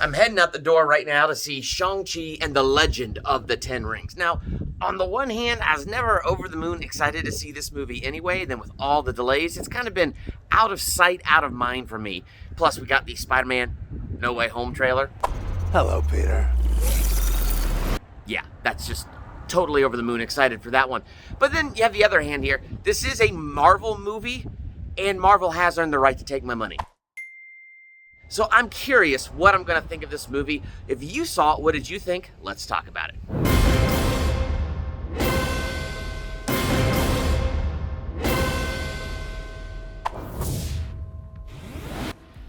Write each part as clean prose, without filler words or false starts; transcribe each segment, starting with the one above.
I'm heading out the door right now to see Shang-Chi and the Legend of the Ten Rings. Now, on the one hand, I was never over the moon excited to see this movie anyway. Then with all the delays, it's kind of been out of sight, out of mind for me. Plus, we got the Spider-Man No Way Home trailer. Hello, Peter. Yeah, that's just totally over the moon excited for that one. But then you have the other hand here. This is a Marvel movie, and Marvel has earned the right to take my money. So I'm curious what I'm going to think of this movie. If you saw it, what did you think? Let's talk about it.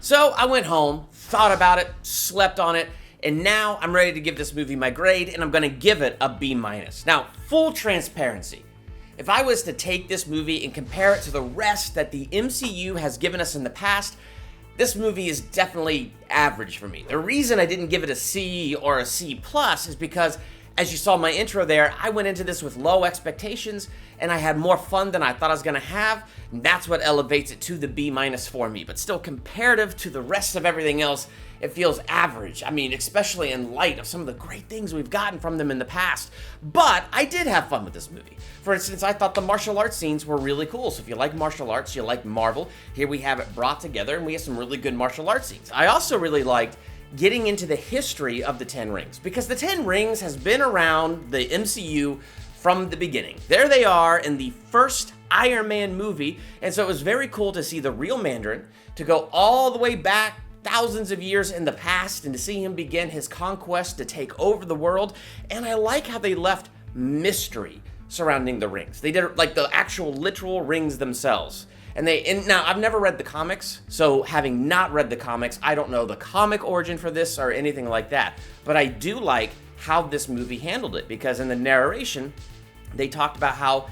So I went home, thought about it, slept on it, and now I'm ready to give this movie my grade, and I'm going to give it a B-. Now, full transparency. If I was to take this movie and compare it to the rest that the MCU has given us in the past, this movie is definitely average for me. The reason I didn't give it a C or a C+ is because, as you saw in my intro there, I went into this with low expectations and I had more fun than I thought I was gonna have. And that's what elevates it to the B- for me. But still, comparative to the rest of everything else, it feels average. I mean, especially in light of some of the great things we've gotten from them in the past. But I did have fun with this movie. For instance, I thought the martial arts scenes were really cool. So if you like martial arts, you like Marvel, here we have it brought together and we have some really good martial arts scenes. I also really liked getting into the history of the Ten Rings, because the Ten Rings has been around the MCU from the beginning. There they are in the first Iron Man movie, and so it was very cool to see the real Mandarin, to go all the way back thousands of years in the past and to see him begin his conquest to take over the world. And I like how they left mystery surrounding the rings. They did it like the actual literal rings themselves. And now I've never read the comics, so having not read the comics, I don't know the comic origin for this or anything like that. But I do like how this movie handled it, because in the narration, they talked about how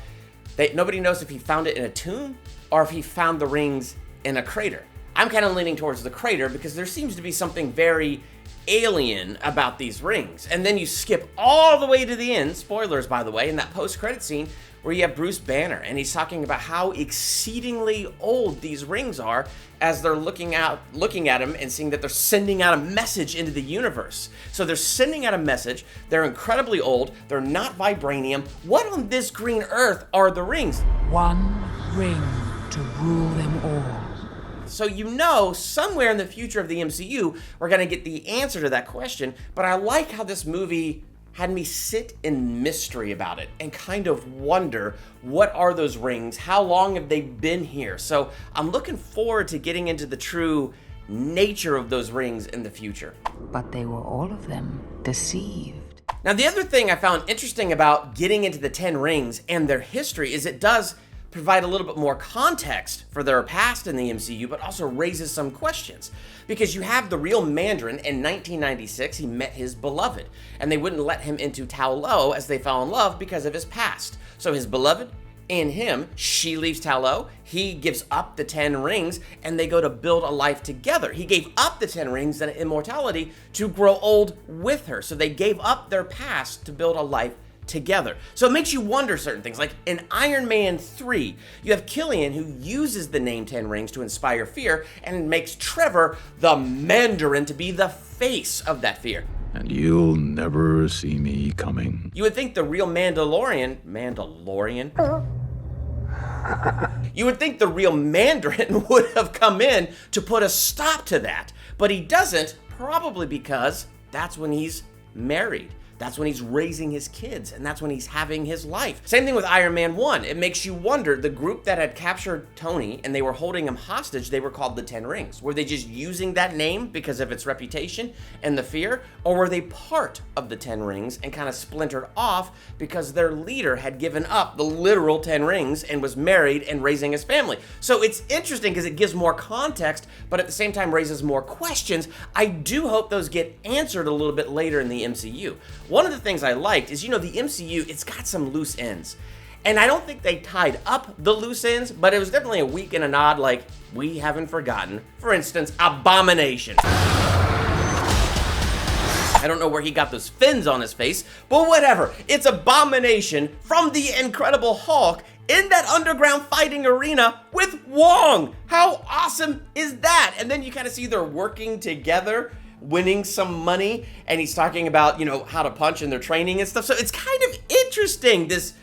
nobody knows if he found it in a tomb or if he found the rings in a crater. I'm kind of leaning towards the crater because there seems to be something very alien about these rings. And then you skip all the way to the end, spoilers by the way, in that post-credit scene where you have Bruce Banner and he's talking about how exceedingly old these rings are as they're looking at him and seeing that they're sending out a message into the universe. So they're sending out a message, they're incredibly old, they're not vibranium. What on this green earth are the rings? One ring to rule them all. So you know, somewhere in the future of the MCU, we're gonna get the answer to that question, but I like how this movie had me sit in mystery about it and kind of wonder, what are those rings? How long have they been here? So I'm looking forward to getting into the true nature of those rings in the future. But they were all of them deceived. Now, the other thing I found interesting about getting into the Ten Rings and their history is it does provide a little bit more context for their past in the MCU, but also raises some questions. Because you have the real Mandarin in 1996, he met his beloved, and they wouldn't let him into Ta Lo as they fell in love because of his past. So his beloved and him, she leaves Ta Lo, he gives up the Ten Rings, and they go to build a life together. He gave up the Ten Rings and immortality to grow old with her. So they gave up their past to build a life together. So it makes you wonder certain things. Like in Iron Man 3, you have Killian who uses the name Ten Rings to inspire fear and makes Trevor, the Mandarin, to be the face of that fear. And you'll never see me coming. You would think the real Mandalorian? You would think the real Mandarin would have come in to put a stop to that, but he doesn't, probably because that's when he's married. That's when he's raising his kids, and that's when he's having his life. Same thing with Iron Man 1. It makes you wonder, the group that had captured Tony and they were holding him hostage, they were called the Ten Rings. Were they just using that name because of its reputation and the fear? Or were they part of the Ten Rings and kind of splintered off because their leader had given up the literal Ten Rings and was married and raising his family? So it's interesting because it gives more context, but at the same time raises more questions. I do hope those get answered a little bit later in the MCU. One of the things I liked is, the MCU, it's got some loose ends. And I don't think they tied up the loose ends, but it was definitely a wink and a nod like, we haven't forgotten. For instance, Abomination. I don't know where he got those fins on his face, but whatever. It's Abomination from the Incredible Hulk in that underground fighting arena with Wong. How awesome is that? And then you kind of see they're working together winning some money, and he's talking about, how to punch in their training and stuff. So it's kind of interesting, this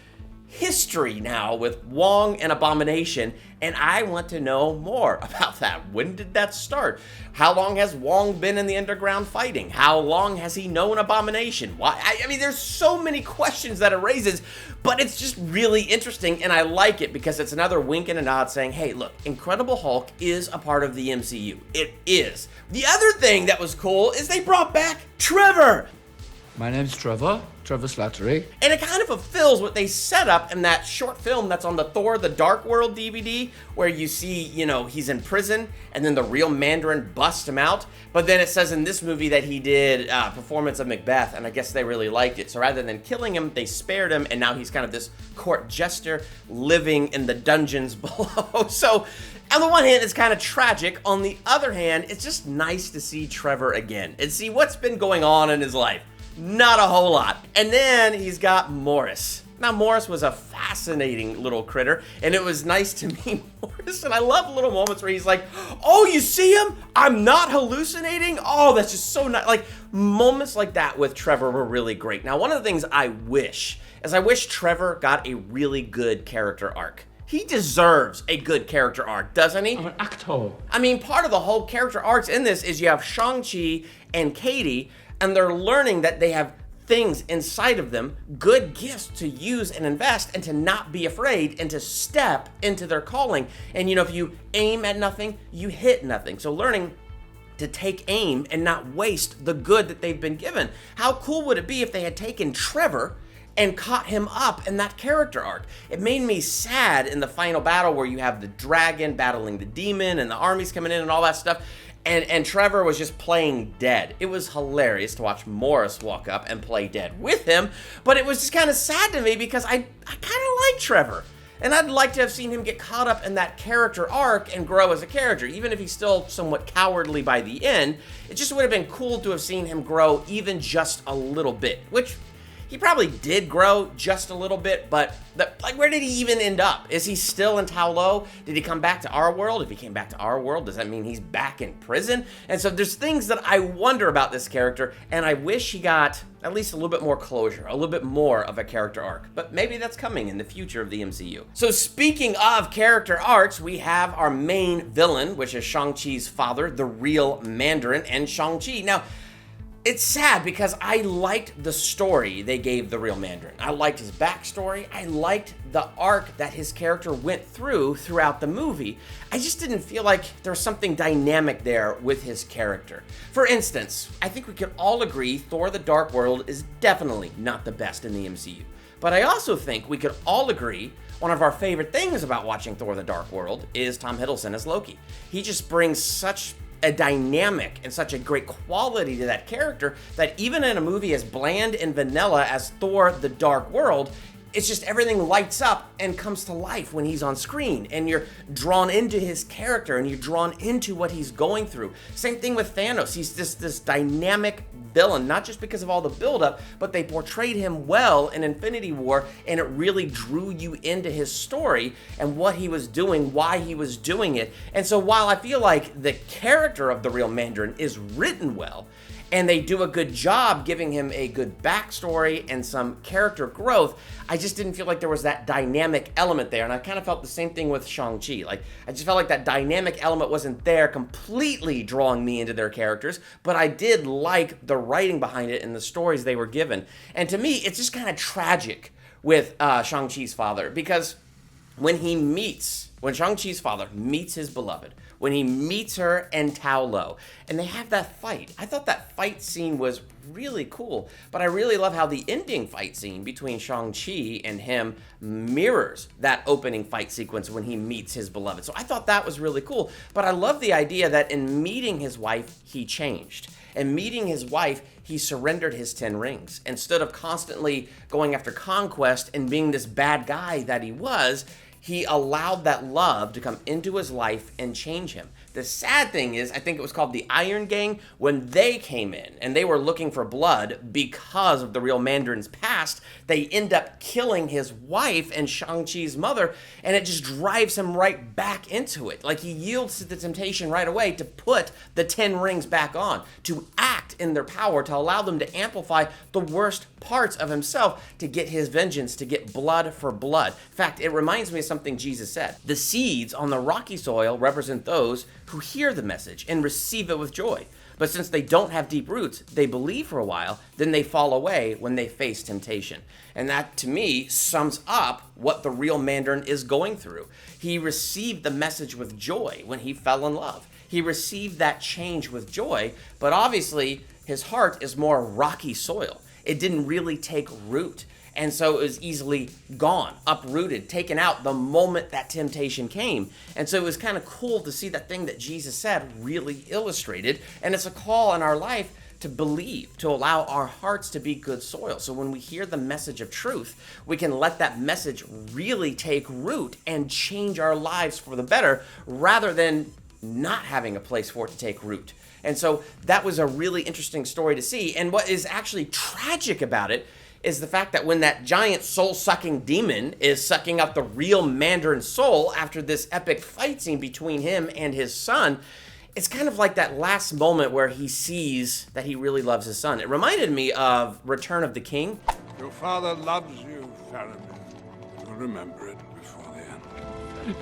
history now with Wong and Abomination, and I want to know more about that. When did that start? How long has Wong been in the underground fighting? How long has he known Abomination? Why? I mean, there's so many questions that it raises, but it's just really interesting, and I like it because it's another wink and a nod saying, hey, look, Incredible Hulk is a part of the MCU. It is. The other thing that was cool is they brought back Trevor. My name's Trevor Slattery. And it kind of fulfills what they set up in that short film that's on the Thor The Dark World DVD, where you see, he's in prison, and then the real Mandarin busts him out. But then it says in this movie that he did a performance of Macbeth, and I guess they really liked it. So rather than killing him, they spared him, and now he's kind of this court jester living in the dungeons below. So on the one hand, it's kind of tragic. On the other hand, it's just nice to see Trevor again and see what's been going on in his life. Not a whole lot. And then he's got Morris. Now, Morris was a fascinating little critter, and it was nice to meet Morris, and I love little moments where he's like, oh, you see him? I'm not hallucinating? Oh, that's just so nice. Like, moments like that with Trevor were really great. Now, one of the things I wish Trevor got a really good character arc. He deserves a good character arc, doesn't he? I'm an actor. I mean, part of the whole character arcs in this is you have Shang-Chi and Katy, and they're learning that they have things inside of them, good gifts to use and invest, and to not be afraid, and to step into their calling. And if you aim at nothing, you hit nothing. So learning to take aim and not waste the good that they've been given. How cool would it be if they had taken Trevor and caught him up in that character arc? It made me sad in the final battle where you have the dragon battling the demon and the armies coming in and all that stuff. And Trevor was just playing dead. It was hilarious to watch Morris walk up and play dead with him, but it was just kind of sad to me because I kind of like Trevor. And I'd like to have seen him get caught up in that character arc and grow as a character, even if he's still somewhat cowardly by the end. It just would have been cool to have seen him grow even just a little bit, which he probably did grow just a little bit, but where did he even end up? Is he still in Ta Lo? Did he come back to our world? If he came back to our world, does that mean he's back in prison? And so there's things that I wonder about this character, and I wish he got at least a little bit more closure, a little bit more of a character arc. But maybe that's coming in the future of the MCU. So speaking of character arcs, we have our main villain, which is Shang-Chi's father, the real Mandarin, and Shang-Chi. Now, it's sad because I liked the story they gave the real Mandarin. I liked his backstory. I liked the arc that his character went throughout the movie. I just didn't feel like there was something dynamic there with his character. For instance, I think we could all agree Thor: The Dark World is definitely not the best in the MCU. But I also think we could all agree one of our favorite things about watching Thor: The Dark World is Tom Hiddleston as Loki. He just brings such a dynamic and such a great quality to that character that even in a movie as bland and vanilla as Thor: The Dark World, it's just everything lights up and comes to life when he's on screen, and you're drawn into his character and you're drawn into what he's going through. Same thing with Thanos. He's just this dynamic villain, not just because of all the buildup, but they portrayed him well in Infinity War, and it really drew you into his story and what he was doing, why he was doing it. And so while I feel like the character of the real Mandarin is written well, and they do a good job giving him a good backstory and some character growth, I just didn't feel like there was that dynamic element there. And I kind of felt the same thing with Shang-Chi. Like, I just felt like that dynamic element wasn't there completely drawing me into their characters, but I did like the writing behind it and the stories they were given. And to me, it's just kind of tragic with Shang-Chi's father, because when Shang-Chi's father meets his beloved, when he meets her in Ta Lo, and they have that fight. I thought that fight scene was really cool, but I really love how the ending fight scene between Shang-Chi and him mirrors that opening fight sequence when he meets his beloved. So I thought that was really cool, but I love the idea that in meeting his wife, he changed. And meeting his wife, he surrendered his 10 rings. Instead of constantly going after conquest and being this bad guy that he was, He allowed that love to come into his life and change him. The sad thing is, I think it was called the Iron Gang, when they came in and they were looking for blood because of the real Mandarin's past, they end up killing his wife and Shang-Chi's mother, and it just drives him right back into it. Like, he yields to the temptation right away to put the 10 rings back on, to act in their power, to allow them to amplify the worst parts of himself, to get his vengeance, to get blood for blood. In fact, it reminds me of something Jesus said. The seeds on the rocky soil represent those who hear the message and receive it with joy. But since they don't have deep roots, they believe for a while, then they fall away when they face temptation. And that, to me, sums up what the real Mandarin is going through. He received the message with joy when he fell in love. He received that change with joy, but obviously his heart is more rocky soil. It didn't really take root. And so it was easily gone, uprooted, taken out the moment that temptation came. And so it was kind of cool to see that thing that Jesus said really illustrated. And it's a call in our life to believe, to allow our hearts to be good soil. So when we hear the message of truth, we can let that message really take root and change our lives for the better, rather than not having a place for it to take root. And so that was a really interesting story to see. And what is actually tragic about it is the fact that when that giant soul-sucking demon is sucking up the real Mandarin soul after this epic fight scene between him and his son, it's kind of like that last moment where he sees that he really loves his son. It reminded me of Return of the King. Your father loves you, Faramir. You'll remember it before the end.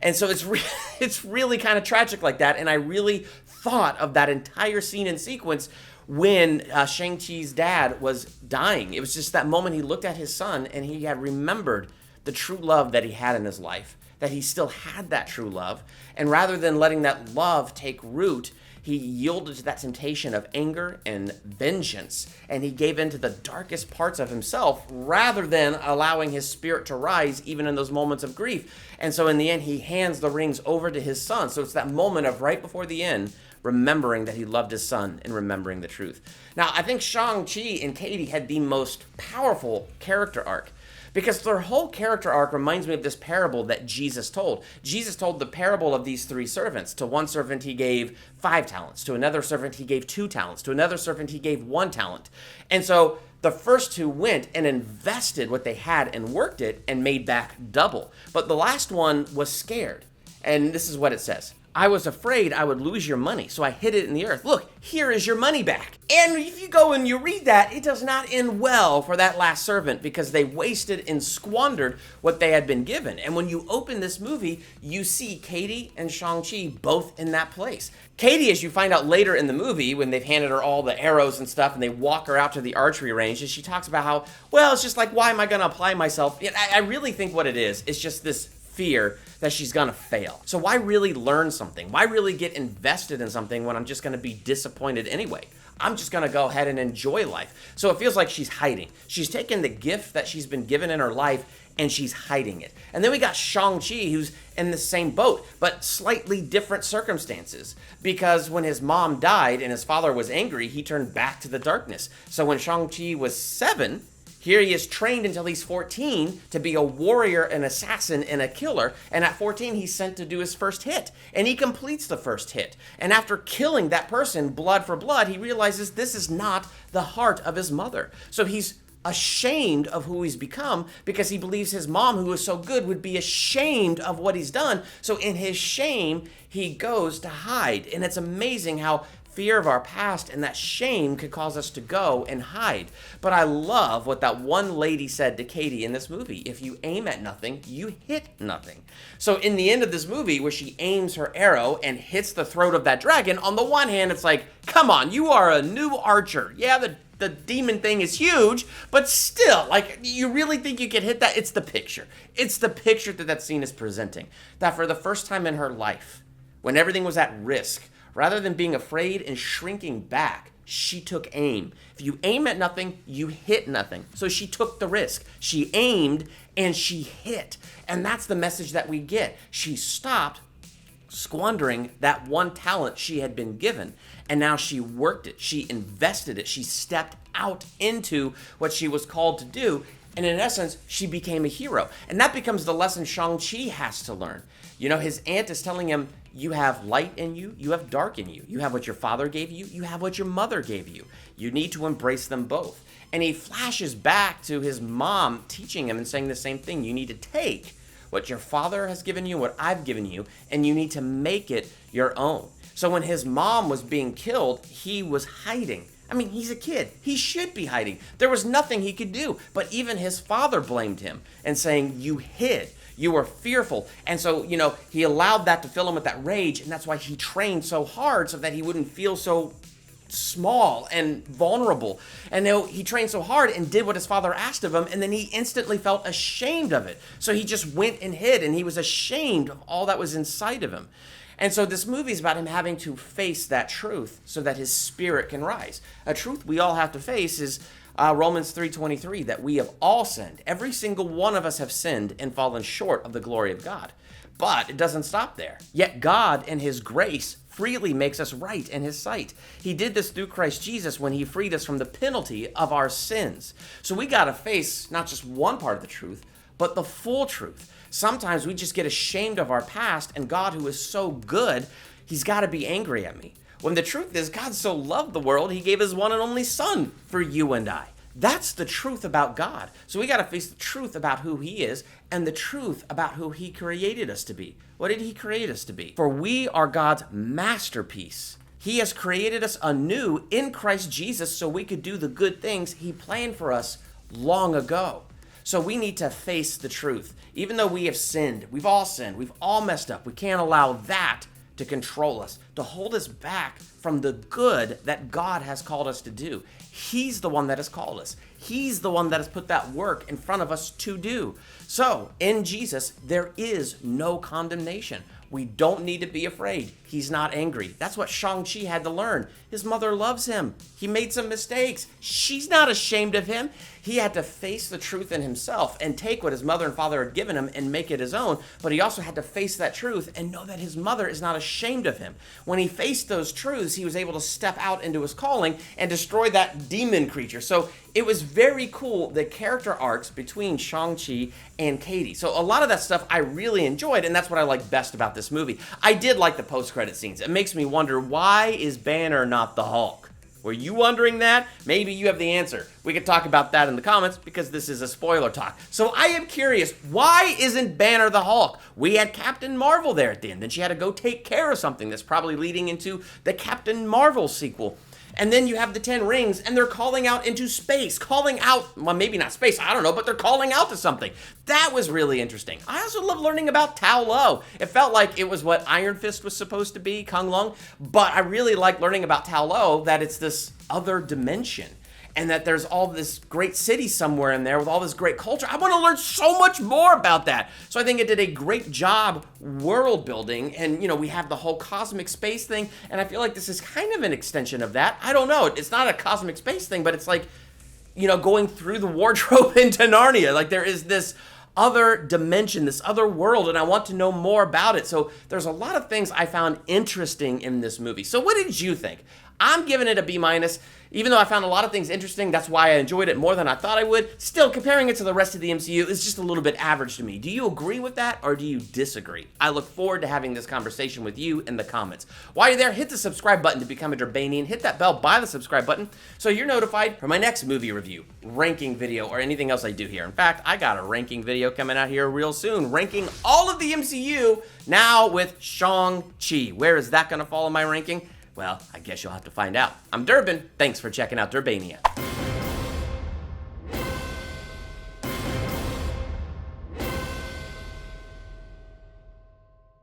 And so it's really kind of tragic like that, and I really thought of that entire scene and sequence when Shang-Chi's dad was dying. It was just that moment he looked at his son and he had remembered the true love that he had in his life, that he still had that true love. And rather than letting that love take root, he yielded to that temptation of anger and vengeance, and he gave in to the darkest parts of himself rather than allowing his spirit to rise even in those moments of grief. And so in the end, he hands the rings over to his son. So it's that moment of right before the end, remembering that he loved his son and remembering the truth. Now, I think Shang-Chi and Katy had the most powerful character arc, because their whole character arc reminds me of this parable that Jesus told. Jesus told the parable of these 3 servants. To one servant he gave 5 talents. To another servant he gave 2 talents. To another servant he gave 1 talent. And so the first 2 went and invested what they had and worked it and made back double. But the last one was scared. And this is what it says. I was afraid I would lose your money, so I hid it in the earth. Look, here is your money back. And if you go and you read that, it does not end well for that last servant, because they wasted and squandered what they had been given. And when you open this movie, you see Katy and Shang-Chi both in that place. Katy, as you find out later in the movie, when they've handed her all the arrows and stuff and they walk her out to the archery range, and she talks about how, well, it's just like, why am I going to apply myself? I really think what it is just this fear that she's gonna fail. So why really learn something? Why really get invested in something when I'm just gonna be disappointed anyway? I'm just gonna go ahead and enjoy life. So it feels like she's hiding. She's taken the gift that she's been given in her life and she's hiding it. And then we got Shang-Chi, who's in the same boat, but slightly different circumstances. Because when his mom died and his father was angry, he turned back to the darkness. So when Shang-Chi was 7, here he is trained until he's 14 to be a warrior, an assassin, and a killer. And at 14, he's sent to do his first hit. And he completes the first hit. And after killing that person, blood for blood, he realizes this is not the heart of his mother. So he's ashamed of who he's become, because he believes his mom, who is so good, would be ashamed of what he's done. So in his shame, he goes to hide. And it's amazing how fear of our past and that shame could cause us to go and hide. But I love what that one lady said to Katy in this movie. If you aim at nothing, you hit nothing. So in the end of this movie, where she aims her arrow and hits the throat of that dragon, on the one hand, it's like, come on, you are a new archer. Yeah, the demon thing is huge, but still, like, you really think you can hit that? It's the picture. It's the picture that scene is presenting. That for the first time in her life, when everything was at risk, rather than being afraid and shrinking back, she took aim. If you aim at nothing, you hit nothing. So she took the risk. She aimed and she hit. And that's the message that we get. She stopped squandering that one talent she had been given. And now she worked it. She invested it. She stepped out into what she was called to do. And in essence, she became a hero. And that becomes the lesson Shang-Chi has to learn. You know, his aunt is telling him, you have light in you, you have dark in you. You have what your father gave you, you have what your mother gave you. You need to embrace them both. And he flashes back to his mom teaching him and saying the same thing. You need to take what your father has given you, what I've given you, and you need to make it your own. So when his mom was being killed, he was hiding. I mean, he's a kid. He should be hiding. There was nothing he could do. But even his father blamed him and saying, you hid. You were fearful. And so, you know, he allowed that to fill him with that rage. And that's why he trained so hard so that he wouldn't feel so small and vulnerable. And he trained so hard and did what his father asked of him. And then he instantly felt ashamed of it. So he just went and hid. And he was ashamed of all that was inside of him. And so this movie is about him having to face that truth so that his spirit can rise. A truth we all have to face is Romans 3:23, that we have all sinned. Every single one of us have sinned and fallen short of the glory of God. But it doesn't stop there. Yet God, in his grace, freely makes us right in his sight. He did this through Christ Jesus when he freed us from the penalty of our sins. So we got to face not just one part of the truth, but the full truth. Sometimes we just get ashamed of our past, and God, who is so good, he's got to be angry at me. When the truth is, God so loved the world, he gave his one and only son for you and I. That's the truth about God. So we got to face the truth about who he is and the truth about who he created us to be. What did he create us to be? For we are God's masterpiece. He has created us anew in Christ Jesus so we could do the good things he planned for us long ago. So we need to face the truth. Even though we have sinned, we've all messed up. We can't allow that to control us, to hold us back from the good that God has called us to do. He's the one that has called us. He's the one that has put that work in front of us to do. So in Jesus, there is no condemnation. We don't need to be afraid. He's not angry. That's what Shang-Chi had to learn. His mother loves him. He made some mistakes. She's not ashamed of him. He had to face the truth in himself and take what his mother and father had given him and make it his own. But he also had to face that truth and know that his mother is not ashamed of him. When he faced those truths, he was able to step out into his calling and destroy that demon creature. So it was very cool, the character arcs between Shang-Chi and Katy. So a lot of that stuff I really enjoyed, and that's what I like best about this movie. I did like the post-credit scenes. It makes me wonder, why is Banner not the Hulk? Were you wondering that? Maybe you have the answer. We could talk about that in the comments because this is a spoiler talk. So I am curious, why isn't Banner the Hulk? We had Captain Marvel there at the end. Then she had to go take care of something that's probably leading into the Captain Marvel sequel. And then you have the 10 rings, and they're calling out into space, calling out, well, maybe not space, I don't know, but they're calling out to something. That was really interesting. I also love learning about Tao Lo. It felt like it was what Iron Fist was supposed to be, Kung Lung, but I really like learning about Tao Lo, that it's this other dimension, and that there's all this great city somewhere in there with all this great culture. I want to learn so much more about that. So I think it did a great job world building, and, you know, we have the whole cosmic space thing, and I feel like this is kind of an extension of that. I don't know. It's not a cosmic space thing, but it's like, you know, going through the wardrobe into Narnia. Like, there is this other dimension, this other world, and I want to know more about it. So there's a lot of things I found interesting in this movie. So what did you think? I'm giving it a B-. Even though I found a lot of things interesting, that's why I enjoyed it more than I thought I would. Still, comparing it to the rest of the MCU is just a little bit average to me. Do you agree with that, or do you disagree? I look forward to having this conversation with you in the comments. While you're there, hit the subscribe button to become a Durbanian. Hit that bell by the subscribe button so you're notified for my next movie review, ranking video, or anything else I do here. In fact, I got a ranking video coming out here real soon, ranking all of the MCU, now with Shang-Chi. Where is that going to fall in my ranking? Well, I guess you'll have to find out. I'm Durbin. Thanks for checking out Durbania.